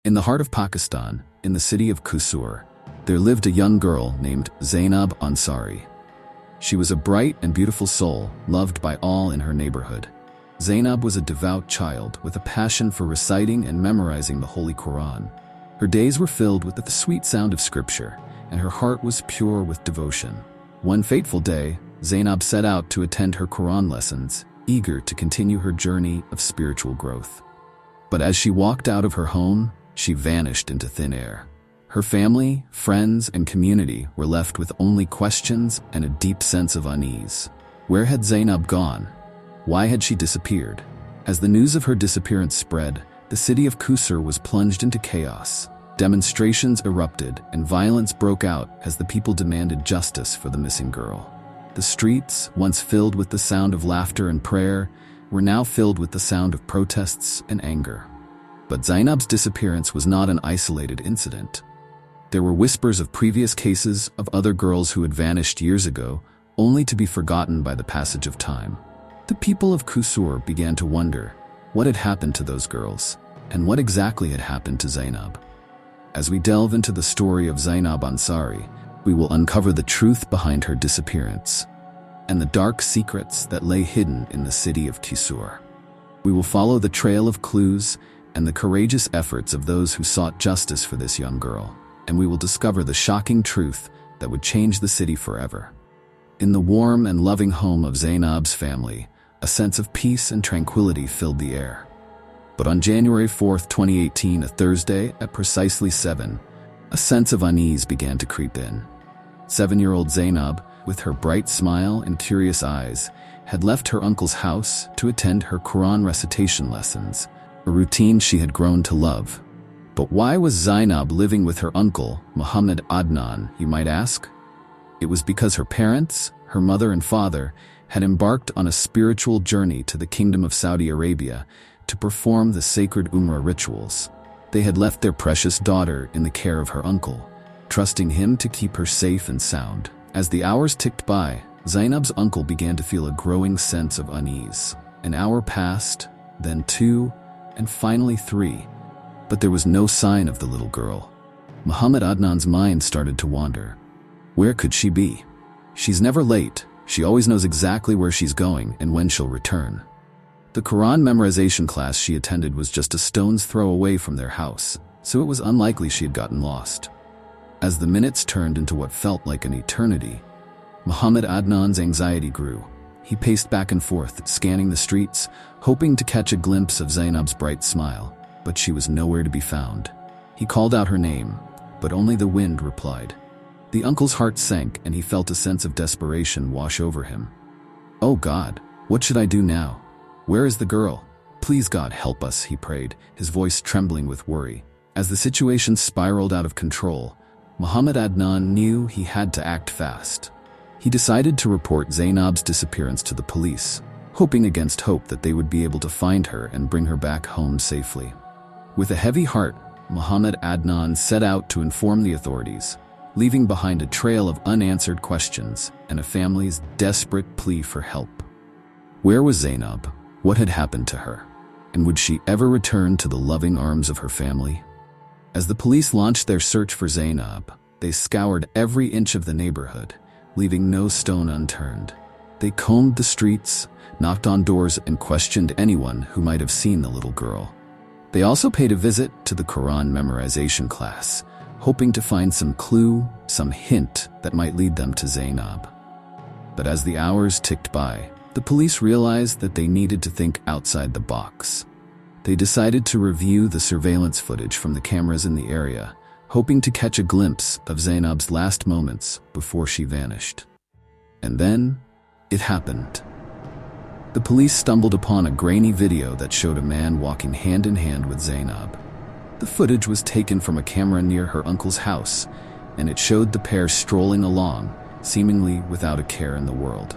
In the heart of Pakistan, in the city of Qusur, there lived a young girl named Zainab Ansari. She was a bright and beautiful soul, loved by all in her neighborhood. Zainab was a devout child with a passion for reciting and memorizing the Holy Quran. Her days were filled with the sweet sound of scripture, and her heart was pure with devotion. One fateful day, Zainab set out to attend her Quran lessons, eager to continue her journey of spiritual growth. But as she walked out of her home, she vanished into thin air. Her family, friends, and community were left with only questions and a deep sense of unease. Where had Zainab gone? Why had she disappeared? As the news of her disappearance spread, the city of Qusur was plunged into chaos. Demonstrations erupted and violence broke out as the people demanded justice for the missing girl. The streets, once filled with the sound of laughter and prayer, were now filled with the sound of protests and anger. But Zainab's disappearance was not an isolated incident. There were whispers of previous cases of other girls who had vanished years ago, only to be forgotten by the passage of time. The people of Qusur began to wonder what had happened to those girls, and what exactly had happened to Zainab. As we delve into the story of Zainab Ansari, we will uncover the truth behind her disappearance and the dark secrets that lay hidden in the city of Qusur. We will follow the trail of clues and the courageous efforts of those who sought justice for this young girl, and we will discover the shocking truth that would change the city forever. In the warm and loving home of Zainab's family, a sense of peace and tranquility filled the air. But on January 4th, 2018, a Thursday, at precisely 7, a sense of unease began to creep in. 7-year-old Zainab, with her bright smile and curious eyes, had left her uncle's house to attend her Quran recitation lessons, a routine she had grown to love. But why was Zainab living with her uncle, Muhammad Adnan, you might ask? It was because her parents, her mother and father, had embarked on a spiritual journey to the Kingdom of Saudi Arabia to perform the sacred Umrah rituals. They had left their precious daughter in the care of her uncle, trusting him to keep her safe and sound. As the hours ticked by, Zainab's uncle began to feel a growing sense of unease. An hour passed, then 2, and finally 3. But there was no sign of the little girl. Muhammad Adnan's mind started to wander. Where could she be? She's never late. She always knows exactly where she's going and when she'll return. The Quran memorization class she attended was just a stone's throw away from their house, so it was unlikely she had gotten lost. As the minutes turned into what felt like an eternity, Muhammad Adnan's anxiety grew. He paced back and forth, scanning the streets, hoping to catch a glimpse of Zainab's bright smile, but she was nowhere to be found. He called out her name, but only the wind replied. The uncle's heart sank and he felt a sense of desperation wash over him. Oh God, what should I do now? Where is the girl? Please God help us, he prayed, his voice trembling with worry. As the situation spiraled out of control, Muhammad Adnan knew he had to act fast. He decided to report Zainab's disappearance to the police, hoping against hope that they would be able to find her and bring her back home safely. With a heavy heart, Muhammad Adnan set out to inform the authorities, leaving behind a trail of unanswered questions and a family's desperate plea for help. Where was Zainab? What had happened to her? And would she ever return to the loving arms of her family? As the police launched their search for Zainab, they scoured every inch of the neighborhood, leaving no stone unturned. They combed the streets, knocked on doors, and questioned anyone who might have seen the little girl. They also paid a visit to the Quran memorization class, hoping to find some clue, some hint that might lead them to Zainab. But as the hours ticked by, the police realized that they needed to think outside the box. They decided to review the surveillance footage from the cameras in the area, hoping to catch a glimpse of Zainab's last moments before she vanished. And then, it happened. The police stumbled upon a grainy video that showed a man walking hand in hand with Zainab. The footage was taken from a camera near her uncle's house, and it showed the pair strolling along, seemingly without a care in the world.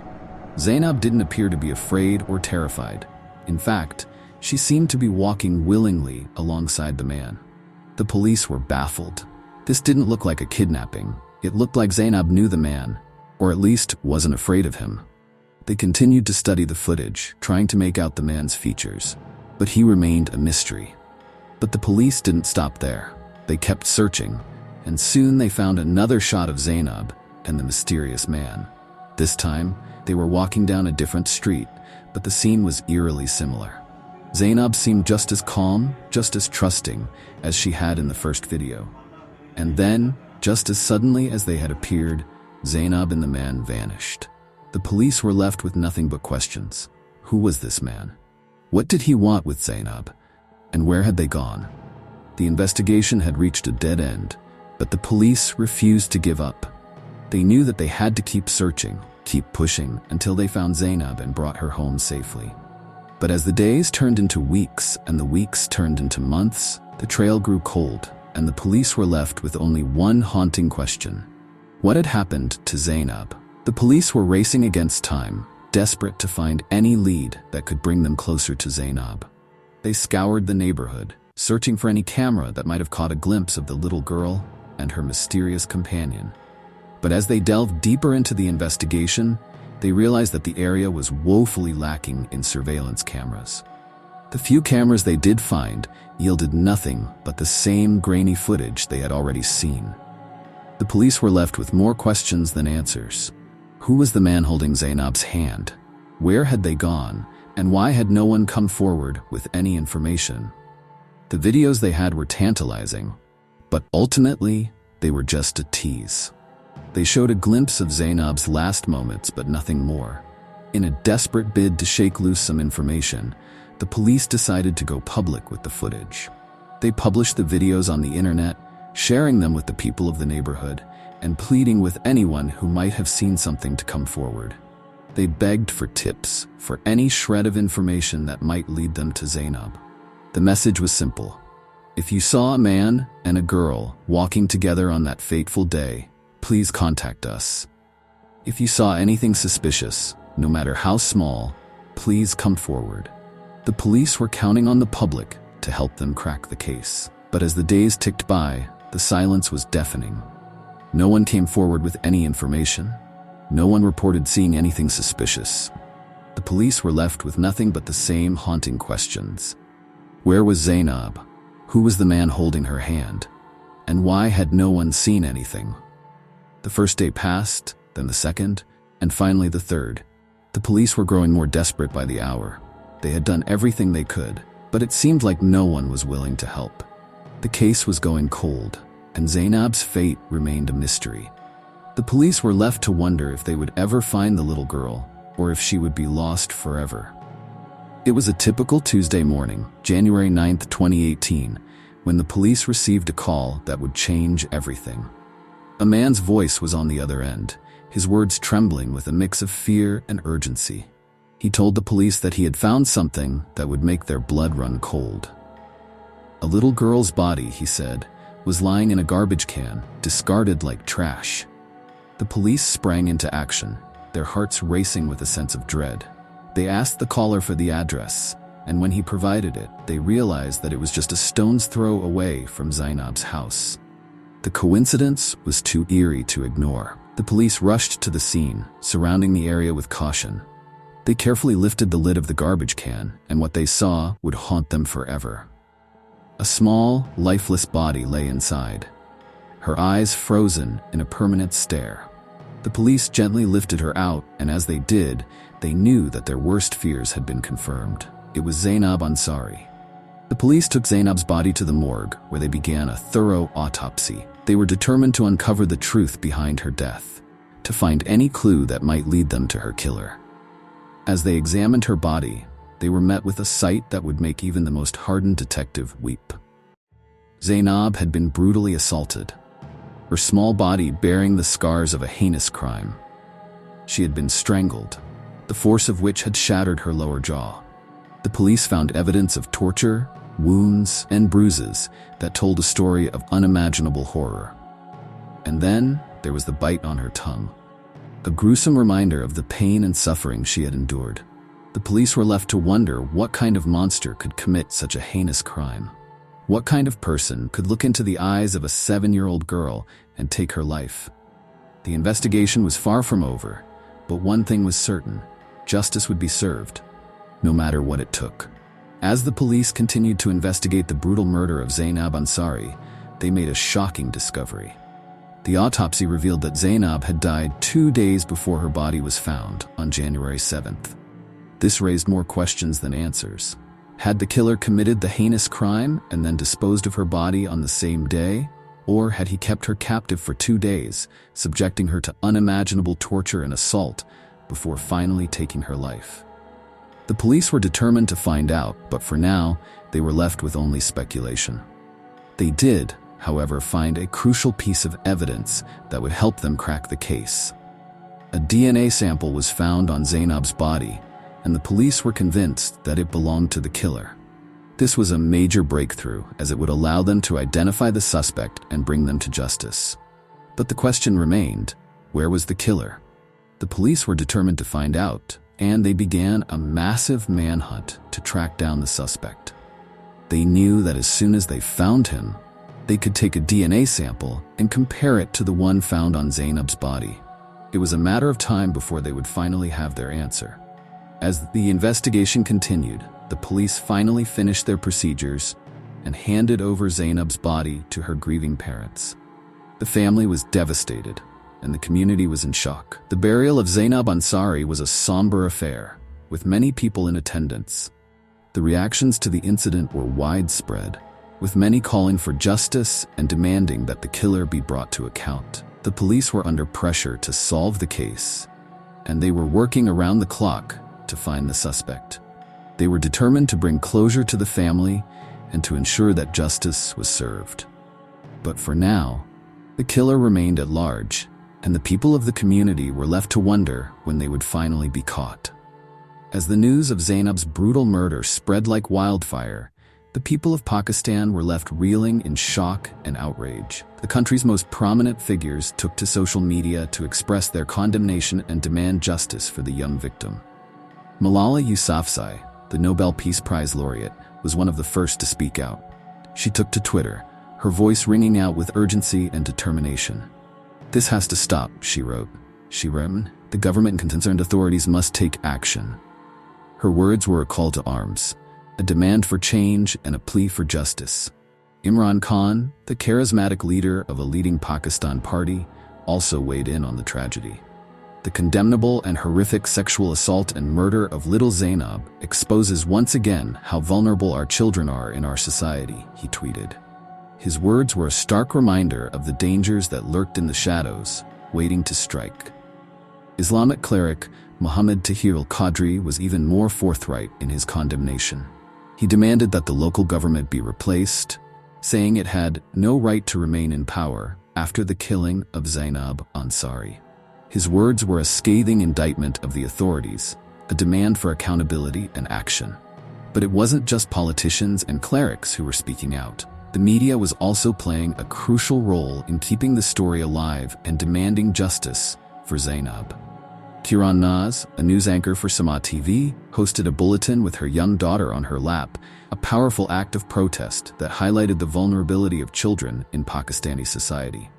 Zainab didn't appear to be afraid or terrified. In fact, she seemed to be walking willingly alongside the man. The police were baffled. This didn't look like a kidnapping. It looked like Zainab knew the man, or at least wasn't afraid of him. They continued to study the footage, trying to make out the man's features, but he remained a mystery. But the police didn't stop there. They kept searching, and soon they found another shot of Zainab and the mysterious man. This time, they were walking down a different street, but the scene was eerily similar. Zainab seemed just as calm, just as trusting as she had in the first video. And then, just as suddenly as they had appeared, Zainab and the man vanished. The police were left with nothing but questions. Who was this man? What did he want with Zainab? And where had they gone? The investigation had reached a dead end, but the police refused to give up. They knew that they had to keep searching, keep pushing, until they found Zainab and brought her home safely. But as the days turned into weeks and the weeks turned into months, the trail grew cold, and the police were left with only one haunting question. What had happened to Zainab? The police were racing against time, desperate to find any lead that could bring them closer to Zainab. They scoured the neighborhood, searching for any camera that might have caught a glimpse of the little girl and her mysterious companion. But as they delved deeper into the investigation, they realized that the area was woefully lacking in surveillance cameras. The few cameras they did find yielded nothing but the same grainy footage they had already seen. The police were left with more questions than answers. Who was the man holding Zainab's hand? Where had they gone? And why had no one come forward with any information? The videos they had were tantalizing, but ultimately, they were just a tease. They showed a glimpse of Zainab's last moments, but nothing more. In a desperate bid to shake loose some information, the police decided to go public with the footage. They published the videos on the internet, sharing them with the people of the neighborhood, and pleading with anyone who might have seen something to come forward. They begged for tips, for any shred of information that might lead them to Zainab. The message was simple. If you saw a man and a girl walking together on that fateful day, please contact us. If you saw anything suspicious, no matter how small, please come forward. The police were counting on the public to help them crack the case. But as the days ticked by, the silence was deafening. No one came forward with any information. No one reported seeing anything suspicious. The police were left with nothing but the same haunting questions. Where was Zainab? Who was the man holding her hand? And why had no one seen anything? The first day passed, then the second, and finally the third. The police were growing more desperate by the hour. They had done everything they could, but it seemed like no one was willing to help. The case was going cold, and Zainab's fate remained a mystery. The police were left to wonder if they would ever find the little girl, or if she would be lost forever. It was a typical Tuesday morning, January 9th, 2018, when the police received a call that would change everything. A man's voice was on the other end, his words trembling with a mix of fear and urgency. He told the police that he had found something that would make their blood run cold. A little girl's body, he said, was lying in a garbage can, discarded like trash. The police sprang into action, their hearts racing with a sense of dread. They asked the caller for the address, and when he provided it, they realized that it was just a stone's throw away from Zainab's house. The coincidence was too eerie to ignore. The police rushed to the scene, surrounding the area with caution. They carefully lifted the lid of the garbage can, and what they saw would haunt them forever. A small, lifeless body lay inside, her eyes frozen in a permanent stare. The police gently lifted her out, and as they did, they knew that their worst fears had been confirmed. It was Zainab Ansari. The police took Zainab's body to the morgue, where they began a thorough autopsy. They were determined to uncover the truth behind her death, to find any clue that might lead them to her killer. As they examined her body, they were met with a sight that would make even the most hardened detective weep. Zainab had been brutally assaulted, her small body bearing the scars of a heinous crime. She had been strangled, the force of which had shattered her lower jaw. The police found evidence of torture, wounds, and bruises that told a story of unimaginable horror. And then there was the bite on her tongue, a gruesome reminder of the pain and suffering she had endured. The police were left to wonder what kind of monster could commit such a heinous crime. What kind of person could look into the eyes of a 7-year-old girl and take her life? The investigation was far from over, but one thing was certain: justice would be served, no matter what it took. As the police continued to investigate the brutal murder of Zainab Ansari, they made a shocking discovery. The autopsy revealed that Zainab had died 2 days before her body was found on January 7th. This raised more questions than answers. Had the killer committed the heinous crime and then disposed of her body on the same day? Or had he kept her captive for 2 days, subjecting her to unimaginable torture and assault before finally taking her life? The police were determined to find out, but for now, they were left with only speculation. They did, however, find a crucial piece of evidence that would help them crack the case. A DNA sample was found on Zainab's body, and the police were convinced that it belonged to the killer. This was a major breakthrough, as it would allow them to identify the suspect and bring them to justice. But the question remained, where was the killer? The police were determined to find out, and they began a massive manhunt to track down the suspect. They knew that as soon as they found him, they could take a DNA sample and compare it to the one found on Zainab's body. It was a matter of time before they would finally have their answer. As the investigation continued, the police finally finished their procedures and handed over Zainab's body to her grieving parents. The family was devastated, and the community was in shock. The burial of Zainab Ansari was a somber affair, with many people in attendance. The reactions to the incident were widespread, with many calling for justice and demanding that the killer be brought to account. The police were under pressure to solve the case, and they were working around the clock to find the suspect. They were determined to bring closure to the family and to ensure that justice was served. But for now, the killer remained at large, and the people of the community were left to wonder when they would finally be caught. As the news of Zainab's brutal murder spread like wildfire, the people of Pakistan were left reeling in shock and outrage. The country's most prominent figures took to social media to express their condemnation and demand justice for the young victim. Malala Yousafzai, the Nobel Peace Prize laureate, was one of the first to speak out. She took to Twitter, her voice ringing out with urgency and determination. "This has to stop," she wrote. "The government and concerned authorities must take action." Her words were a call to arms, a demand for change and a plea for justice. Imran Khan, the charismatic leader of a leading Pakistan party, also weighed in on the tragedy. "The condemnable and horrific sexual assault and murder of little Zainab exposes once again how vulnerable our children are in our society," he tweeted. His words were a stark reminder of the dangers that lurked in the shadows, waiting to strike. Islamic cleric Muhammad Tahir al-Qadri was even more forthright in his condemnation. He demanded that the local government be replaced, saying it had no right to remain in power after the killing of Zainab Ansari. His words were a scathing indictment of the authorities, a demand for accountability and action. But it wasn't just politicians and clerics who were speaking out. The media was also playing a crucial role in keeping the story alive and demanding justice for Zainab. Kiran Naz, a news anchor for Sama TV, hosted a bulletin with her young daughter on her lap, a powerful act of protest that highlighted the vulnerability of children in Pakistani society.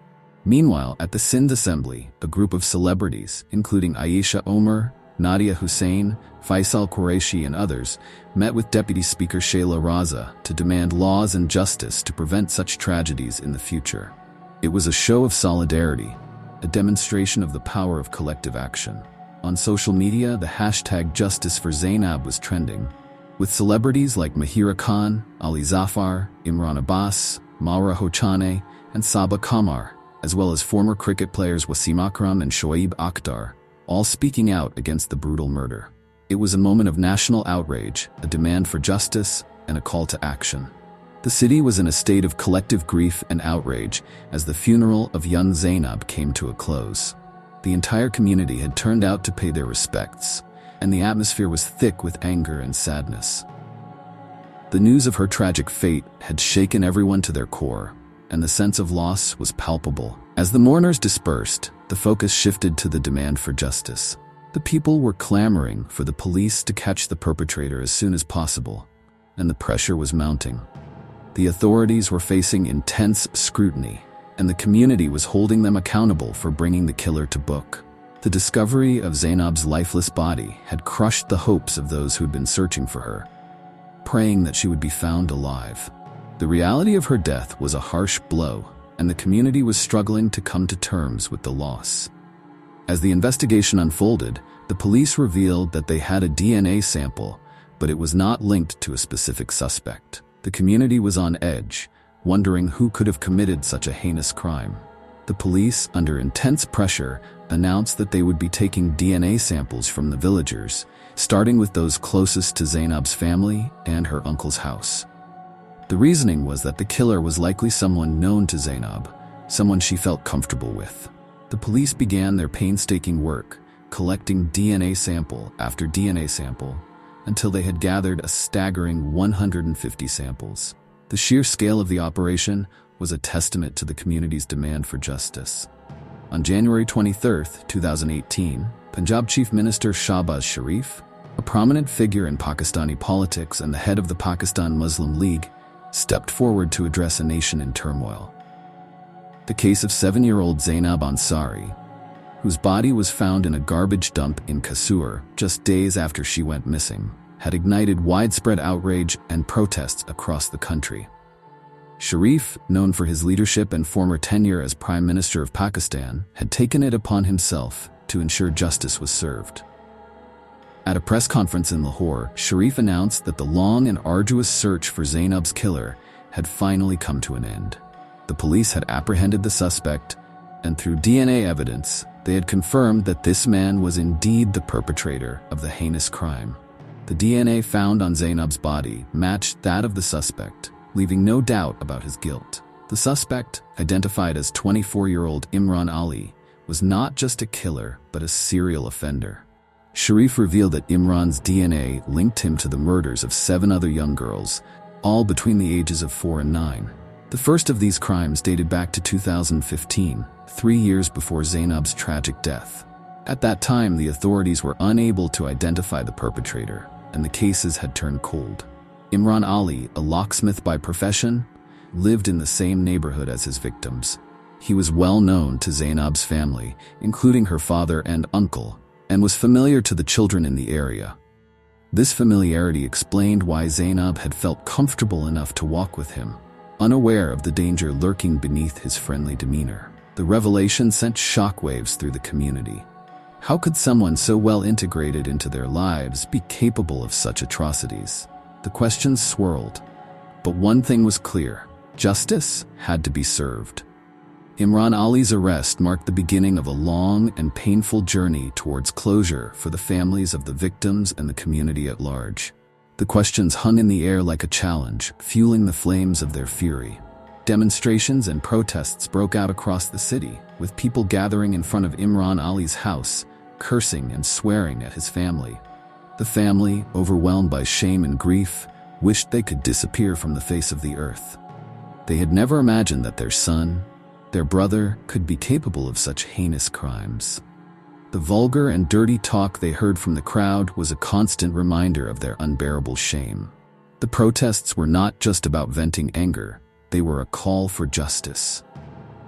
Meanwhile, at the Sindh Assembly, a group of celebrities, including Ayesha Omar, Nadia Hussain, Faisal Qureshi and others, met with Deputy Speaker Shayla Raza to demand laws and justice to prevent such tragedies in the future. It was a show of solidarity, a demonstration of the power of collective action. On social media, the hashtag Justice for Zainab was trending, with celebrities like Mahira Khan, Ali Zafar, Imran Abbas, Maura Hochane, and Saba Kamar, as well as former cricket players Wasim Akram and Shoaib Akhtar, all speaking out against the brutal murder. It was a moment of national outrage, a demand for justice, and a call to action. The city was in a state of collective grief and outrage as the funeral of young Zainab came to a close. The entire community had turned out to pay their respects, and the atmosphere was thick with anger and sadness. The news of her tragic fate had shaken everyone to their core, and the sense of loss was palpable. As the mourners dispersed, the focus shifted to the demand for justice. The people were clamoring for the police to catch the perpetrator as soon as possible, and the pressure was mounting. The authorities were facing intense scrutiny, and the community was holding them accountable for bringing the killer to book. The discovery of Zainab's lifeless body had crushed the hopes of those who'd been searching for her. praying that she would be found alive. The reality of her death was a harsh blow, and the community was struggling to come to terms with the loss. As the investigation unfolded, the police revealed that they had a DNA sample, but it was not linked to a specific suspect. The community was on edge, wondering who could have committed such a heinous crime. The police, under intense pressure, announced that they would be taking DNA samples from the villagers, starting with those closest to Zainab's family and her uncle's house. The reasoning was that the killer was likely someone known to Zainab, someone she felt comfortable with. The police began their painstaking work, collecting DNA sample after DNA sample, until they had gathered a staggering 150 samples. The sheer scale of the operation was a testament to the community's demand for justice. On January 23, 2018, Punjab Chief Minister Shahbaz Sharif, a prominent figure in Pakistani politics and the head of the Pakistan Muslim League, stepped forward to address a nation in turmoil. The case of 7-year-old Zainab Ansari, whose body was found in a garbage dump in Qusur just days after she went missing, had ignited widespread outrage and protests across the country. Sharif, known for his leadership and former tenure as Prime Minister of Pakistan, had taken it upon himself to ensure justice was served. At a press conference in Lahore, Sharif announced that the long and arduous search for Zainab's killer had finally come to an end. The police had apprehended the suspect, and through DNA evidence, they had confirmed that this man was indeed the perpetrator of the heinous crime. The DNA found on Zainab's body matched that of the suspect, leaving no doubt about his guilt. The suspect, identified as 24-year-old Imran Ali, was not just a killer but a serial offender. Sharif revealed that Imran's DNA linked him to the murders of 7 other young girls, all between the ages of 4 and 9. The first of these crimes dated back to 2015, 3 years before Zainab's tragic death. At that time, the authorities were unable to identify the perpetrator, and the cases had turned cold. Imran Ali, a locksmith by profession, lived in the same neighborhood as his victims. He was well known to Zainab's family, including her father and uncle, and was familiar to the children in the area. This familiarity explained why Zainab had felt comfortable enough to walk with him, unaware of the danger lurking beneath his friendly demeanor. The revelation sent shockwaves through the community. How could someone so well integrated into their lives be capable of such atrocities? The questions swirled, but one thing was clear: justice had to be served. Imran Ali's arrest marked the beginning of a long and painful journey towards closure for the families of the victims and the community at large. The questions hung in the air like a challenge, fueling the flames of their fury. Demonstrations and protests broke out across the city, with people gathering in front of Imran Ali's house, cursing and swearing at his family. The family, overwhelmed by shame and grief, wished they could disappear from the face of the earth. They had never imagined that their son, their brother, could be capable of such heinous crimes. The vulgar and dirty talk they heard from the crowd was a constant reminder of their unbearable shame. The protests were not just about venting anger, they were a call for justice.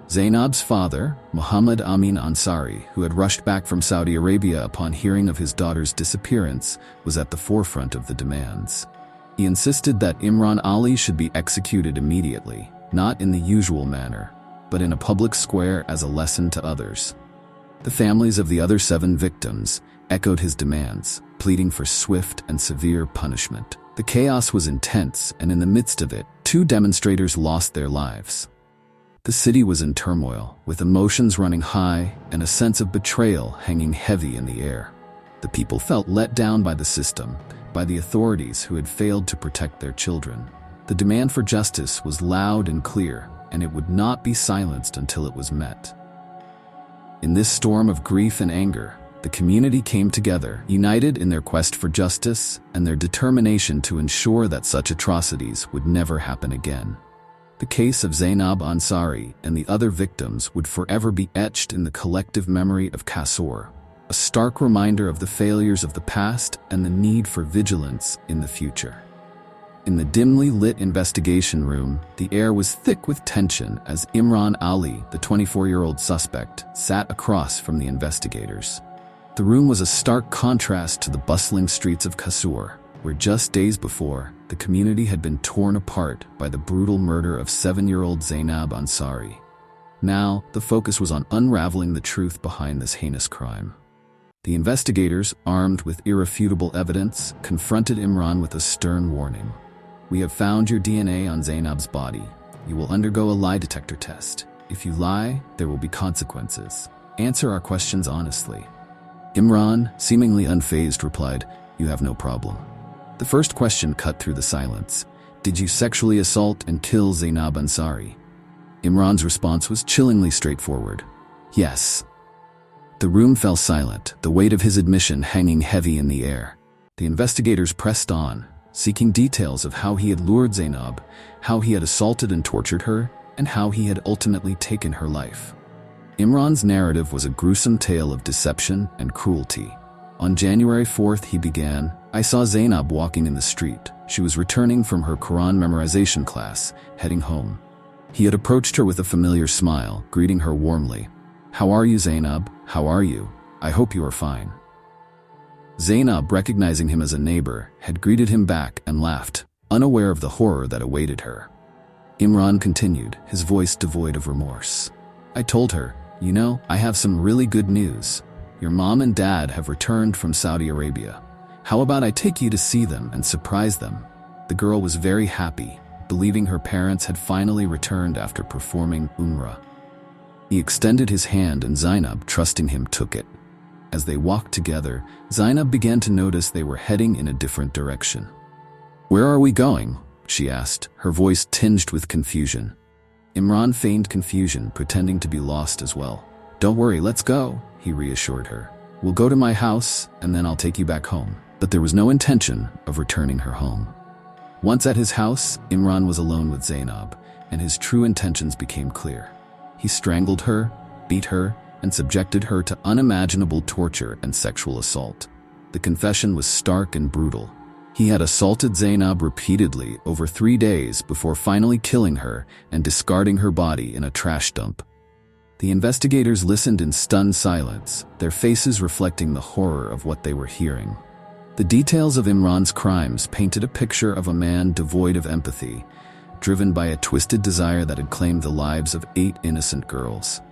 Zainab's father, Muhammad Amin Ansari, who had rushed back from Saudi Arabia upon hearing of his daughter's disappearance, was at the forefront of the demands. He insisted that Imran Ali should be executed immediately, not in the usual manner, but in a public square as a lesson to others. The families of the other 7 victims echoed his demands, pleading for swift and severe punishment. The chaos was intense, and in the midst of it, 2 demonstrators lost their lives. The city was in turmoil, with emotions running high and a sense of betrayal hanging heavy in the air. The people felt let down by the system, by the authorities who had failed to protect their children. The demand for justice was loud and clear, and it would not be silenced until it was met. In this storm of grief and anger, the community came together, united in their quest for justice and their determination to ensure that such atrocities would never happen again. The case of Zainab Ansari and the other victims would forever be etched in the collective memory of Qusur, a stark reminder of the failures of the past and the need for vigilance in the future. In the dimly lit investigation room, the air was thick with tension as Imran Ali, the 24-year-old suspect, sat across from the investigators. The room was a stark contrast to the bustling streets of Qusur, where just days before, The community had been torn apart by the brutal murder of 7-year-old Zainab Ansari. Now, the focus was on unraveling the truth behind this heinous crime. The investigators, armed with irrefutable evidence, confronted Imran with a stern warning. "We have found your DNA on Zainab's body. You will undergo a lie detector test. If you lie, there will be consequences. Answer our questions honestly." Imran, seemingly unfazed, replied, "You have no problem." The first question cut through the silence. "Did you sexually assault and kill Zainab Ansari?" Imran's response was chillingly straightforward. "Yes." The room fell silent, the weight of his admission hanging heavy in the air. The investigators pressed on, seeking details of how he had lured Zainab, how he had assaulted and tortured her, and how he had ultimately taken her life. Imran's narrative was a gruesome tale of deception and cruelty. On January 4th, he began, "I saw Zainab walking in the street. She was returning from her Quran memorization class, heading home. He had approached her with a familiar smile, greeting her warmly. 'How are you, Zainab? How are you? I hope you are fine.' Zainab, recognizing him as a neighbor, had greeted him back and laughed, unaware of the horror that awaited her. Imran continued, his voice devoid of remorse. "I told her, 'You know, I have some really good news. Your mom and dad have returned from Saudi Arabia. How about I take you to see them and surprise them?' The girl was very happy, believing her parents had finally returned after performing Umrah. He extended his hand and Zainab, trusting him, took it. As they walked together, Zainab began to notice they were heading in a different direction. "Where are we going?" she asked, her voice tinged with confusion. Imran feigned confusion, pretending to be lost as well. "Don't worry, let's go," he reassured her. "We'll go to my house, and then I'll take you back home." But there was no intention of returning her home. Once at his house, Imran was alone with Zainab, and his true intentions became clear. He strangled her, beat her, and subjected her to unimaginable torture and sexual assault. The confession was stark and brutal. He had assaulted Zainab repeatedly over 3 days before finally killing her and discarding her body in a trash dump. The investigators listened in stunned silence, their faces reflecting the horror of what they were hearing. The details of Imran's crimes painted a picture of a man devoid of empathy, driven by a twisted desire that had claimed the lives of 8 innocent girls.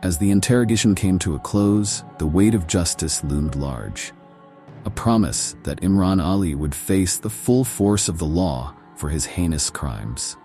As the interrogation came to a close, the weight of justice loomed large. A promise that Imran Ali would face the full force of the law for his heinous crimes.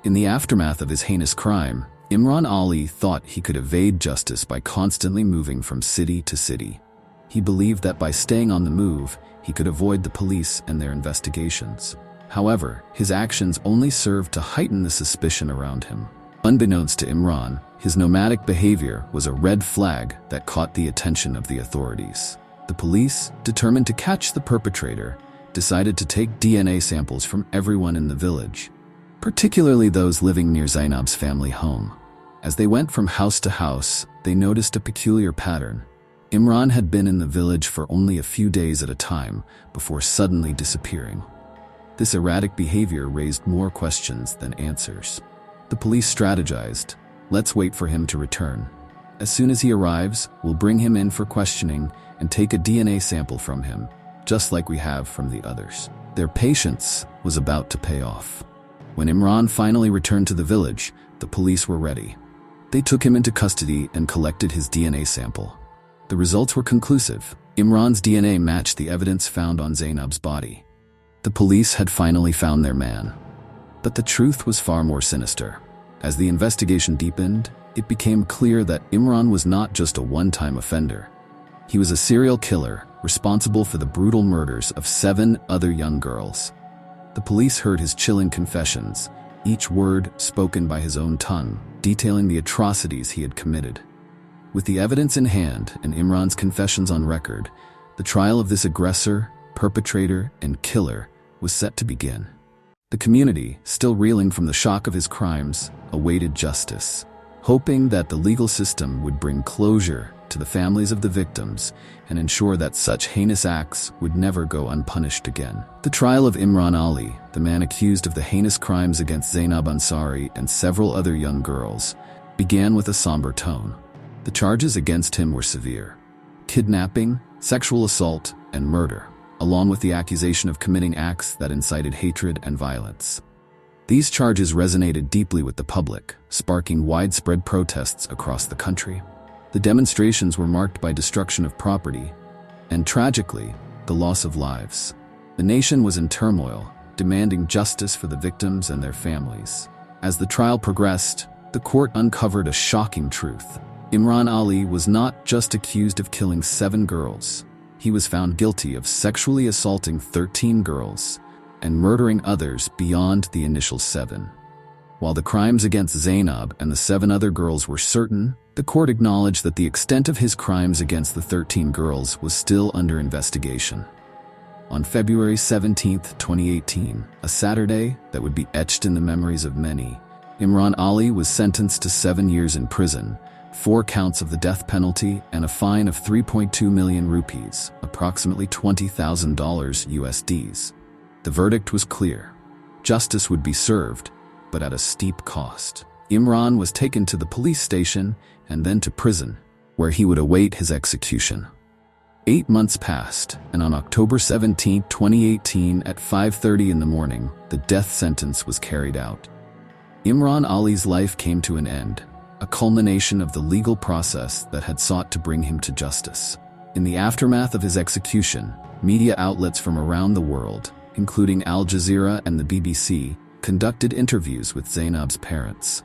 In the aftermath of his heinous crime, Imran Ali thought he could evade justice by constantly moving from city to city. He believed that by staying on the move, he could avoid the police and their investigations. However, his actions only served to heighten the suspicion around him. Unbeknownst to Imran, his nomadic behavior was a red flag that caught the attention of the authorities. The police, determined to catch the perpetrator, decided to take DNA samples from everyone in the village, particularly those living near Zainab's family home. As they went from house to house, they noticed a peculiar pattern. Imran had been in the village for only a few days at a time before suddenly disappearing. This erratic behavior raised more questions than answers. The police strategized, "Let's wait for him to return. As soon as he arrives, we'll bring him in for questioning and take a DNA sample from him, just like we have from the others." Their patience was about to pay off. When Imran finally returned to the village, the police were ready. They took him into custody and collected his DNA sample. The results were conclusive. Imran's DNA matched the evidence found on Zainab's body. The police had finally found their man. But the truth was far more sinister. As the investigation deepened, it became clear that Imran was not just a one-time offender. He was a serial killer, responsible for the brutal murders of 7 other young girls. The police heard his chilling confessions, each word spoken by his own tongue, detailing the atrocities he had committed. With the evidence in hand and Imran's confessions on record, the trial of this aggressor, perpetrator, and killer was set to begin. The community, still reeling from the shock of his crimes, awaited justice, hoping that the legal system would bring closure to the families of the victims and ensure that such heinous acts would never go unpunished again. The trial of Imran Ali, the man accused of the heinous crimes against Zainab Ansari and several other young girls, began with a somber tone. The charges against him were severe: kidnapping, sexual assault, and murder. along with the accusation of committing acts that incited hatred and violence. These charges resonated deeply with the public, sparking widespread protests across the country. The demonstrations were marked by destruction of property and, tragically, the loss of lives. The nation was in turmoil, demanding justice for the victims and their families. As the trial progressed, the court uncovered a shocking truth. Imran Ali was not just accused of killing 7 girls. He was found guilty of sexually assaulting 13 girls and murdering others beyond the initial 7. While the crimes against Zainab and the 7 other girls were certain, the court acknowledged that the extent of his crimes against the 13 girls was still under investigation. On February 17, 2018, a Saturday that would be etched in the memories of many, Imran Ali was sentenced to 7 years in prison, 4 counts of the death penalty, and a fine of 3.2 million rupees, approximately $20,000 USDs. The verdict was clear. Justice would be served, but at a steep cost. Imran was taken to the police station and then to prison, where he would await his execution. 8 months passed, and on October 17, 2018, at 5:30 in the morning, the death sentence was carried out. Imran Ali's life came to an end, a culmination of the legal process that had sought to bring him to justice. In the aftermath of his execution, media outlets from around the world, including Al Jazeera and the BBC, conducted interviews with Zainab's parents.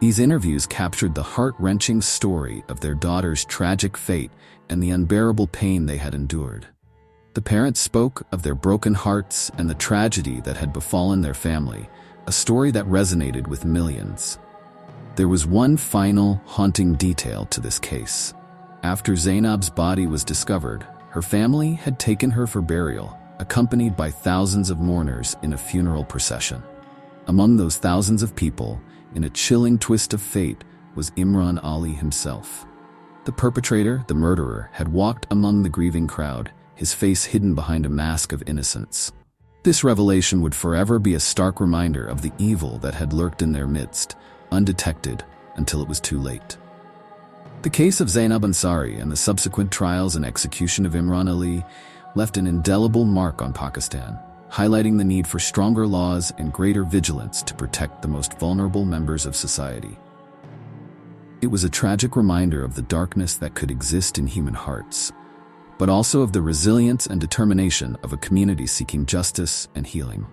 These interviews captured the heart-wrenching story of their daughter's tragic fate and the unbearable pain they had endured. The parents spoke of their broken hearts and the tragedy that had befallen their family, a story that resonated with millions. There was one final, haunting detail to this case. After Zainab's body was discovered, her family had taken her for burial, accompanied by thousands of mourners in a funeral procession. Among those thousands of people, in a chilling twist of fate, was Imran Ali himself. The perpetrator, the murderer, had walked among the grieving crowd, his face hidden behind a mask of innocence. This revelation would forever be a stark reminder of the evil that had lurked in their midst, undetected until it was too late. The case of Zainab Ansari and the subsequent trials and execution of Imran Ali left an indelible mark on Pakistan, highlighting the need for stronger laws and greater vigilance to protect the most vulnerable members of society. It was a tragic reminder of the darkness that could exist in human hearts, but also of the resilience and determination of a community seeking justice and healing.